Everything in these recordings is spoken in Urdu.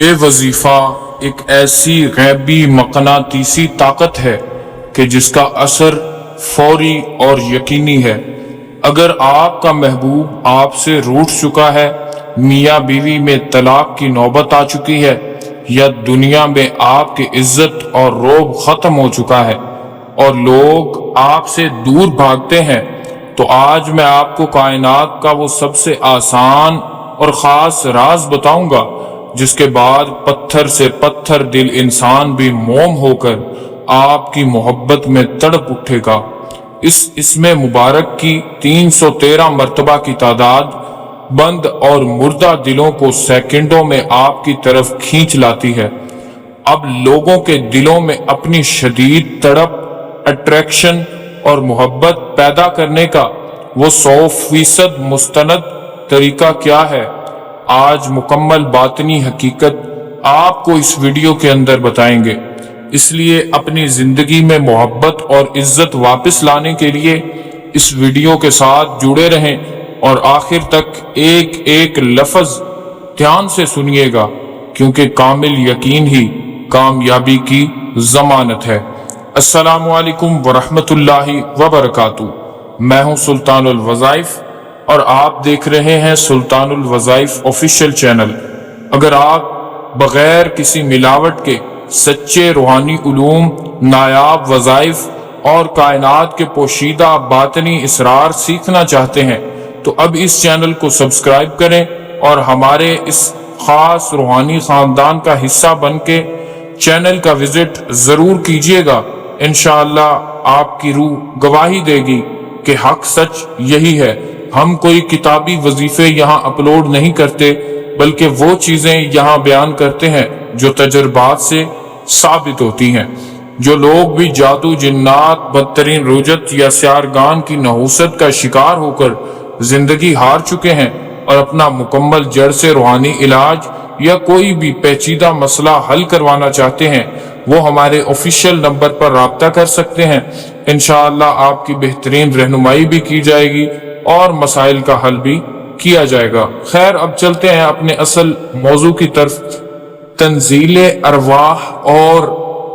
یہ وظیفہ ایک ایسی غیبی مقناطیسی طاقت ہے کہ جس کا اثر فوری اور یقینی ہے۔ اگر آپ کا محبوب آپ سے روٹھ چکا ہے، میاں بیوی میں طلاق کی نوبت آ چکی ہے، یا دنیا میں آپ کی عزت اور رعب ختم ہو چکا ہے اور لوگ آپ سے دور بھاگتے ہیں، تو آج میں آپ کو کائنات کا وہ سب سے آسان اور خاص راز بتاؤں گا جس کے بعد پتھر سے پتھر دل انسان بھی موم ہو کر آپ کی محبت میں تڑپ اٹھے گا۔ اس اسم مبارک کی 313 مرتبہ کی تعداد بند اور مردہ دلوں کو سیکنڈوں میں آپ کی طرف کھینچ لاتی ہے۔ اب لوگوں کے دلوں میں اپنی شدید تڑپ، اٹریکشن اور محبت پیدا کرنے کا وہ 100% مستند طریقہ کیا ہے؟ آج مکمل باطنی حقیقت آپ کو اس ویڈیو کے اندر بتائیں گے۔ اس لیے اپنی زندگی میں محبت اور عزت واپس لانے کے لیے اس ویڈیو کے ساتھ جڑے رہیں اور آخر تک ایک ایک لفظ دھیان سے سنیے گا، کیونکہ کامل یقین ہی کامیابی کی ضمانت ہے۔ السلام علیکم ورحمۃ اللہ وبرکاتہ۔ میں ہوں سلطان الوظائف اور آپ دیکھ رہے ہیں سلطان الوظائف آفیشیل چینل۔ اگر آپ بغیر کسی ملاوٹ کے سچے روحانی علوم، نایاب وظائف اور کائنات کے پوشیدہ باطنی اسرار سیکھنا چاہتے ہیں تو اب اس چینل کو سبسکرائب کریں اور ہمارے اس خاص روحانی خاندان کا حصہ بن کے چینل کا وزٹ ضرور کیجیے گا۔ انشاءاللہ آپ کی روح گواہی دے گی کہ حق سچ یہی ہے۔ ہم کوئی کتابی وظیفے یہاں اپلوڈ نہیں کرتے، بلکہ وہ چیزیں یہاں بیان کرتے ہیں جو تجربات سے ثابت ہوتی ہیں۔ جو لوگ بھی جادو، جنات، بدترین رجت یا سیارگان کی نحوست کا شکار ہو کر زندگی ہار چکے ہیں اور اپنا مکمل جڑ سے روحانی علاج یا کوئی بھی پیچیدہ مسئلہ حل کروانا چاہتے ہیں، وہ ہمارے آفیشیل نمبر پر رابطہ کر سکتے ہیں۔ انشاءاللہ آپ کی بہترین رہنمائی بھی کی جائے گی اور مسائل کا حل بھی کیا جائے گا۔ خیر، اب چلتے ہیں اپنے اصل موضوع کی طرف۔ تنزیل ارواح اور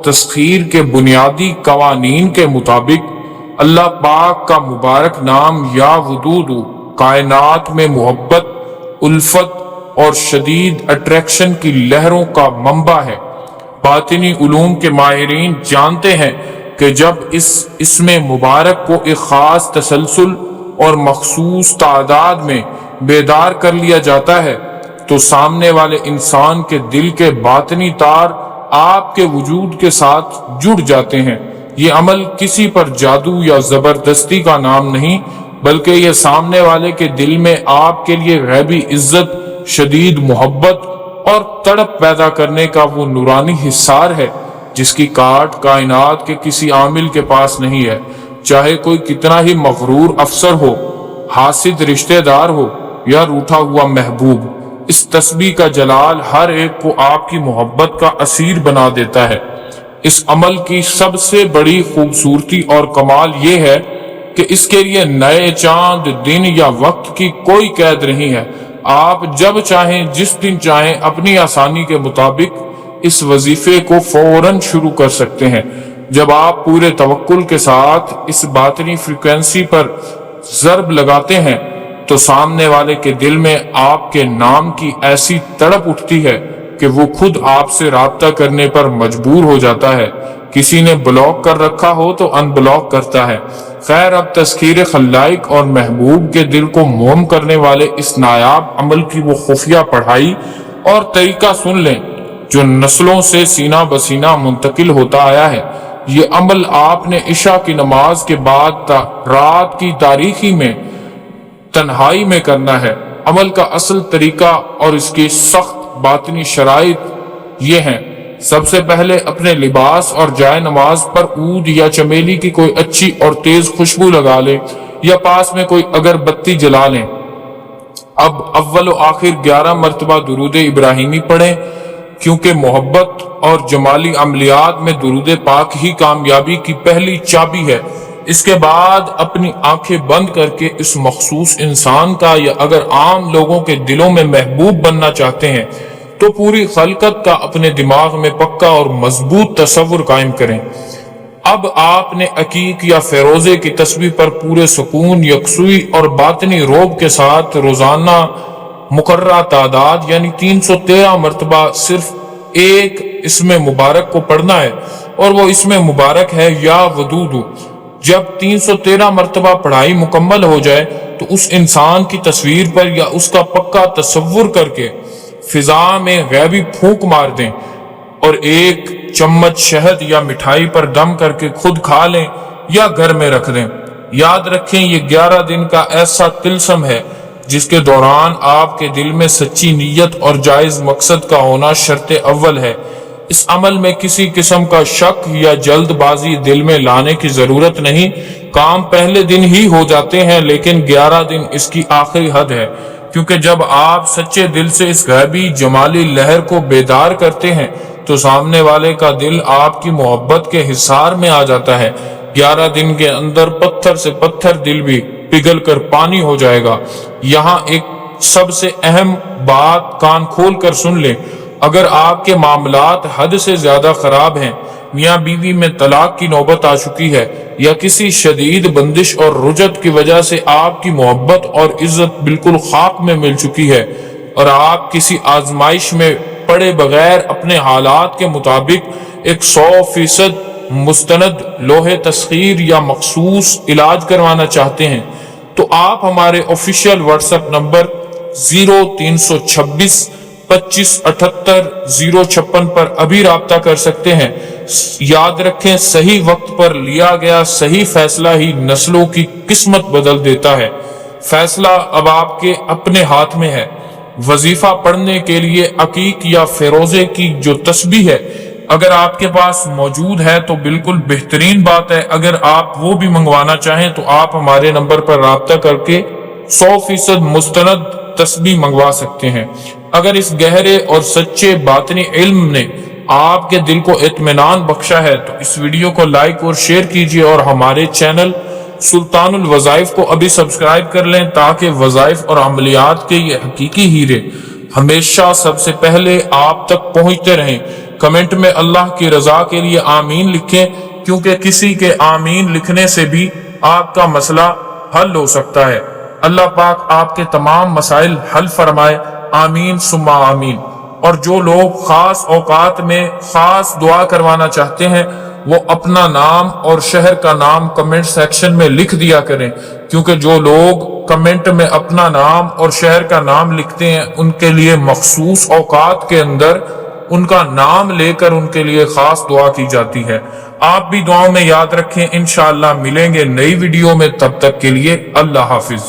تسخیر کے بنیادی قوانین کے مطابق اللہ پاک کا مبارک نام یا ودود کائنات میں محبت، الفت اور شدید اٹریکشن کی لہروں کا منبع ہے۔ باطنی علوم کے ماہرین جانتے ہیں کہ جب اس اسم مبارک کو ایک خاص تسلسل اور مخصوص تعداد میں بیدار کر لیا جاتا ہے تو سامنے والے انسان کے دل کے باطنی تار آپ کے وجود کے ساتھ جڑ جاتے ہیں۔ یہ عمل کسی پر جادو یا زبردستی کا نام نہیں، بلکہ یہ سامنے والے کے دل میں آپ کے لیے غیبی عزت، شدید محبت اور تڑپ پیدا کرنے کا وہ نورانی حصار ہے جس کی کاٹ کائنات کے کسی عامل کے پاس نہیں ہے۔ چاہے کوئی کتنا ہی مغرور افسر ہو، حاسد رشتہ دار ہو یا روٹھا ہوا محبوب، اس تسبیح کا جلال ہر ایک کو آپ کی محبت کا اسیر بنا دیتا ہے۔ اس عمل کی سب سے بڑی خوبصورتی اور کمال یہ ہے کہ اس کے لیے نئے چاند، دن یا وقت کی کوئی قید نہیں ہے۔ آپ جب چاہیں، جس دن چاہیں، اپنی آسانی کے مطابق اس وظیفے کو فوراً شروع کر سکتے ہیں۔ جب آپ پورے توکل کے ساتھ اس باطنی فریکوینسی پر ضرب لگاتے ہیں تو سامنے والے کے دل میں آپ کے نام کی ایسی تڑپ اٹھتی ہے کہ وہ خود آپ سے رابطہ کرنے پر مجبور ہو جاتا ہے۔ کسی نے بلاک کر رکھا ہو تو ان بلاک کرتا ہے۔ خیر، اب تذکیر خلائق اور محبوب کے دل کو موم کرنے والے اس نایاب عمل کی وہ خفیہ پڑھائی اور طریقہ سن لیں جو نسلوں سے سینہ بسینہ منتقل ہوتا آیا ہے۔ یہ عمل آپ نے عشاء کی نماز کے بعد رات کی تاریکی میں تنہائی میں کرنا ہے۔ عمل کا اصل طریقہ اور اس کی سخت باطنی شرائط یہ ہیں۔ سب سے پہلے اپنے لباس اور جائے نماز پر عود یا چمیلی کی کوئی اچھی اور تیز خوشبو لگا لیں یا پاس میں کوئی اگربتی جلا لیں۔ اب اول و آخر 11 مرتبہ درود ابراہیمی پڑھیں، کیونکہ محبت اور جمالی عملیات میں درود پاک ہی کامیابی کی پہلی چابی ہے۔ اس کے بعد اپنی آنکھیں بند کر کے اس مخصوص انسان کا یا اگر عام لوگوں کے دلوں میں محبوب بننا چاہتے ہیں تو پوری خلقت کا اپنے دماغ میں پکا اور مضبوط تصور قائم کریں۔ اب آپ نے عقیق یا فیروزے کی تسبیح پر پورے سکون، یکسوئی اور باطنی روب کے ساتھ روزانہ مقررہ تعداد یعنی 313 مرتبہ صرف ایک اسم مبارک کو پڑھنا ہے، اور وہ اسم مبارک ہے یا ودود۔ جب 313 مرتبہ پڑھائی مکمل ہو جائے تو اس انسان کی تصویر پر یا اس کا پکا تصور کر کے فضا میں غیبی پھونک مار دیں اور ایک چمچ شہد یا مٹھائی پر دم کر کے خود کھا لیں یا گھر میں رکھ دیں۔ یاد رکھیں یہ 11 دن کا ایسا طلسم ہے جس کے دوران آپ کے دل میں سچی نیت اور جائز مقصد کا ہونا شرط اول ہے۔ اس عمل میں کسی قسم کا شک یا جلد بازی دل میں لانے کی ضرورت نہیں۔ کام پہلے دن ہی ہو جاتے ہیں لیکن 11 دن اس کی آخری حد ہے، کیونکہ جب آپ سچے دل سے اس غیبی جمالی لہر کو بیدار کرتے ہیں تو سامنے والے کا دل آپ کی محبت کے حصار میں آ جاتا ہے۔ 11 دن کے اندر پتھر سے پتھر دل بھی پگھل کر پانی ہو جائے گا۔ یہاں ایک سب سے اہم بات کان کھول کر سن لیں، اگر آپ کے معاملات حد سے زیادہ خراب ہیں، میاں بیوی میں طلاق کی نوبت آ چکی ہے، یا کسی شدید بندش اور رجت کی وجہ سے آپ کی محبت اور عزت بالکل خاک میں مل چکی ہے، اور آپ کسی آزمائش میں پڑے بغیر اپنے حالات کے مطابق ایک 100% مستند لوہے تسخیر یا مخصوص علاج کروانا چاہتے ہیں، تو آپ ہمارے آفیشیل واٹس ایپ نمبر 0326 25 78 056 پر ابھی رابطہ کر سکتے ہیں۔ یاد رکھیں صحیح وقت پر لیا گیا صحیح فیصلہ ہی نسلوں کی قسمت بدل دیتا ہے۔ فیصلہ اب آپ کے اپنے ہاتھ میں ہے۔ وظیفہ پڑھنے کے لیے عقیق یا فیروزے کی جو تسبیح ہے اگر آپ کے پاس موجود ہے تو بالکل بہترین بات ہے۔ اگر آپ وہ بھی منگوانا چاہیں تو آپ ہمارے نمبر پر رابطہ کر کے 100% مستند تسبیح منگوا سکتے ہیں۔ اگر اس گہرے اور سچے باطنی علم نے آپ کے دل کو اطمینان بخشا ہے تو اس ویڈیو کو لائک اور شیئر کیجیے، اور ہمارے چینل سلطان الوظائف کو ابھی سبسکرائب کر لیں تاکہ وظائف اور عملیات کے یہ حقیقی ہیرے ہمیشہ سب سے پہلے آپ تک پہنچتے رہیں۔ کمنٹ میں اللہ کی رضا کے لیے آمین لکھیں، کیونکہ کسی کے آمین لکھنے سے بھی آپ کا مسئلہ حل ہو سکتا ہے۔ اللہ پاک آپ کے تمام مسائل حل فرمائے، آمین ثم آمین۔ اور جو لوگ خاص اوقات میں خاص دعا کروانا چاہتے ہیں وہ اپنا نام اور شہر کا نام کمنٹ سیکشن میں لکھ دیا کریں، کیونکہ جو لوگ کمنٹ میں اپنا نام اور شہر کا نام لکھتے ہیں ان کے لیے مخصوص اوقات کے اندر ان کا نام لے کر ان کے لیے خاص دعا کی جاتی ہے۔ آپ بھی دعاؤں میں یاد رکھیں، انشاءاللہ ملیں گے نئی ویڈیو میں، تب تک کے لیے اللہ حافظ۔